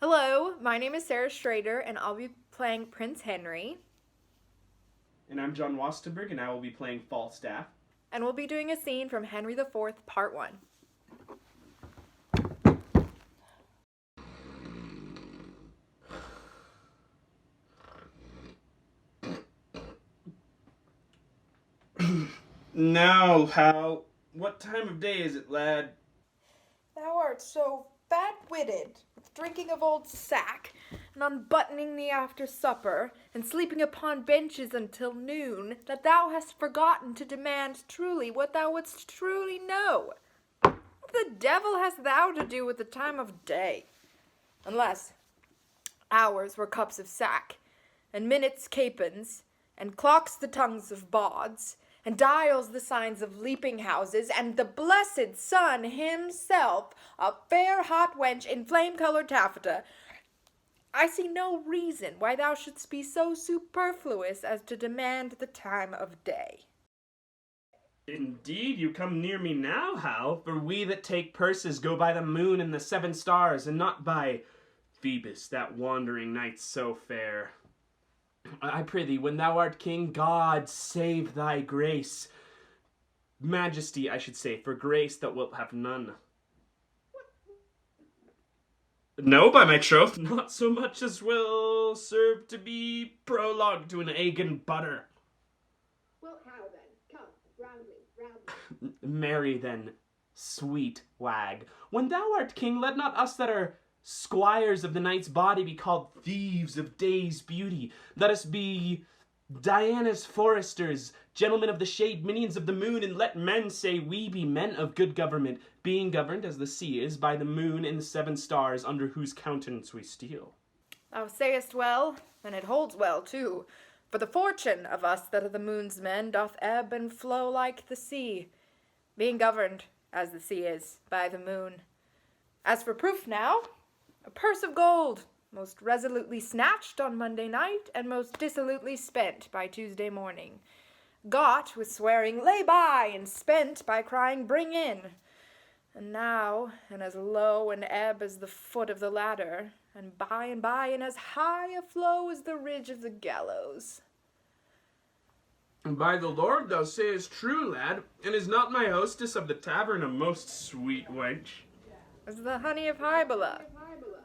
Hello, my name is Sarah Schrader, and I'll be playing Prince Henry. And I'm John Wastenberg, and I will be playing Falstaff. And we'll be doing a scene from Henry IV, Part 1. Now, Hal, what time of day is it, lad? Thou art so fat-witted, with drinking of old sack, and unbuttoning thee after supper, and sleeping upon benches until noon, that thou hast forgotten to demand truly what thou wouldst truly know. What the devil hast thou to do with the time of day? Unless hours were cups of sack, and minutes capons, and clocks the tongues of bawds, and dials the signs of leaping houses, and the blessed sun himself, a fair hot wench in flame-colored taffeta, I see no reason why thou shouldst be so superfluous as to demand the time of day. Indeed, you come near me now, Hal, for we that take purses go by the moon and the 7 stars, and not by Phoebus, that wandering knight so fair. I prithee, when thou art king, God save thy grace. Majesty, I should say, for grace thou wilt have none. No, by my troth, not so much as will serve to be prologue to an egg and butter. Well, how then? Come, roundly. Marry then, sweet wag, when thou art king, let not us that are squires of the night's body be called thieves of day's beauty. Let us be Diana's foresters, gentlemen of the shade, minions of the moon, and let men say we be men of good government, being governed as the sea is by the moon and the 7 stars, under whose countenance we steal. Thou sayest well, and it holds well too, for the fortune of us that are the moon's men doth ebb and flow like the sea, being governed, as the sea is, by the moon. As for proof now, a purse of gold, most resolutely snatched on Monday night, and most dissolutely spent by Tuesday morning. Got with swearing, lay by, and spent by crying, bring in. And now, in as low an ebb as the foot of the ladder, and by in as high a flow as the ridge of the gallows. And by the Lord thou sayest true, lad, and is not my hostess of the tavern a most sweet wench? As the honey of Hybela,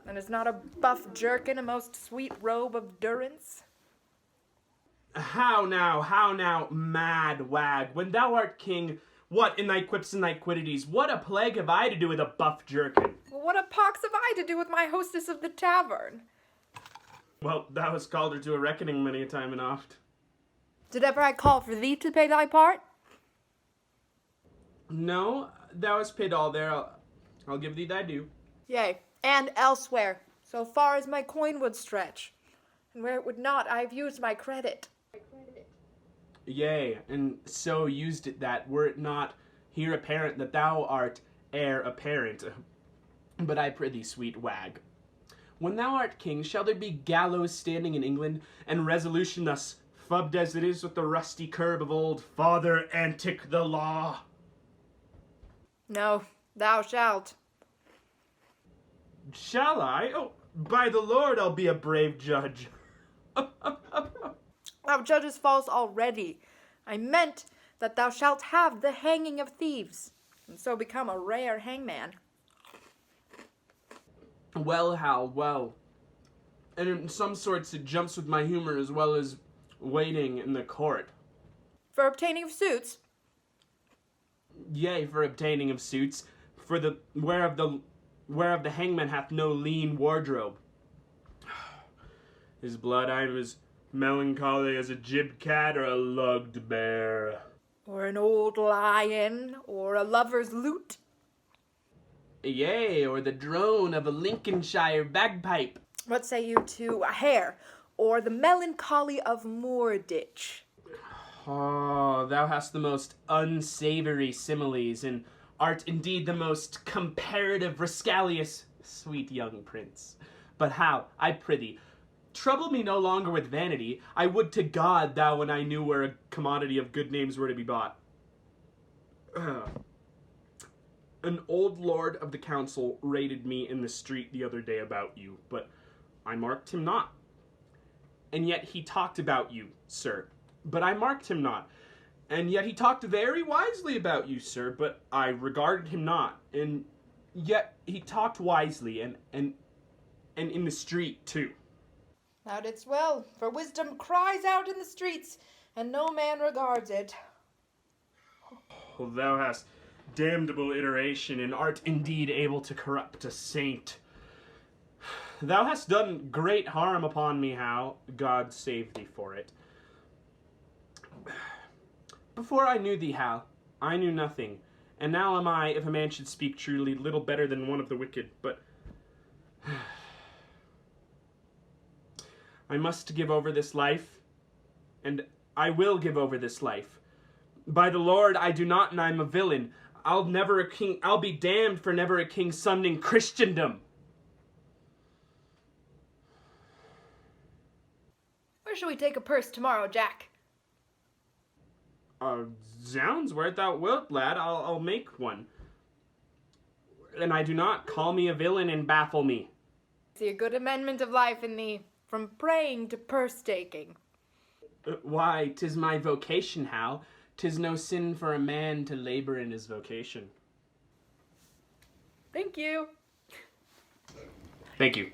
and is not a buff jerkin a most sweet robe of durance? How now, mad wag, when thou art king, what in thy quips and thy quiddities, what a plague have I to do with a buff jerkin? Well, what a pox have I to do with my hostess of the tavern? Well, thou hast called her to a reckoning many a time and oft. Did ever I call for thee to pay thy part? No, thou hast paid all there, I'll give thee thy due. Yea, and elsewhere, so far as my coin would stretch, and where it would not, I have used my credit. Yea, and so used it that, were it not here apparent that thou art heir apparent. But I prithee, sweet wag, when thou art king, shall there be gallows standing in England, and resolution thus fubbed as it is with the rusty curb of old Father Antic the law? No, thou shalt. Shall I? Oh, by the Lord, I'll be a brave judge. Thou judgest false already. I meant that thou shalt have the hanging of thieves, and so become a rare hangman. Well, Hal, well. And in some sorts it jumps with my humor as well as waiting in the court. For obtaining of suits, Yea, for obtaining of suits, for the whereof the hangman hath no lean wardrobe. His blood I am as melancholy as a gib cat or a lugged bear. or an old lion, or a lover's lute. Yea, or the drone of a Lincolnshire bagpipe. What say you to a hare, or the melancholy of Moorditch? Oh, thou hast the most unsavory similes, and art indeed the most comparative rascalious, sweet young prince. But how, I prithee, trouble me no longer with vanity. I would to God thou and I knew where a commodity of good names were to be bought. An old lord of the council rated me in the street the other day about you, but I marked him not. And yet he talked about you, sir, but I marked him not. And yet he talked very wisely about you, sir, but I regarded him not. And yet he talked wisely, and in the street, too. Now it's well, for wisdom cries out in the streets, and no man regards it. Oh, thou hast damnable iteration, and art indeed able to corrupt a saint. Thou hast done great harm upon me, Hal. God save thee for it. Before I knew thee, Hal, I knew nothing, and now am I, if a man should speak truly, little better than one of the wicked, but I must give over this life, and I will give over this life. By the Lord, I do not, and I'm a villain. I'll be damned for never a king's son in Christendom. Where shall we take a purse tomorrow, Jack? Zounds, where thou wilt, lad, I'll make one. And I do not call me a villain and baffle me. See a good amendment of life in thee, from praying to purse-taking. Why, 'tis my vocation, Hal. 'Tis no sin for a man to labor in his vocation. Thank you. Thank you.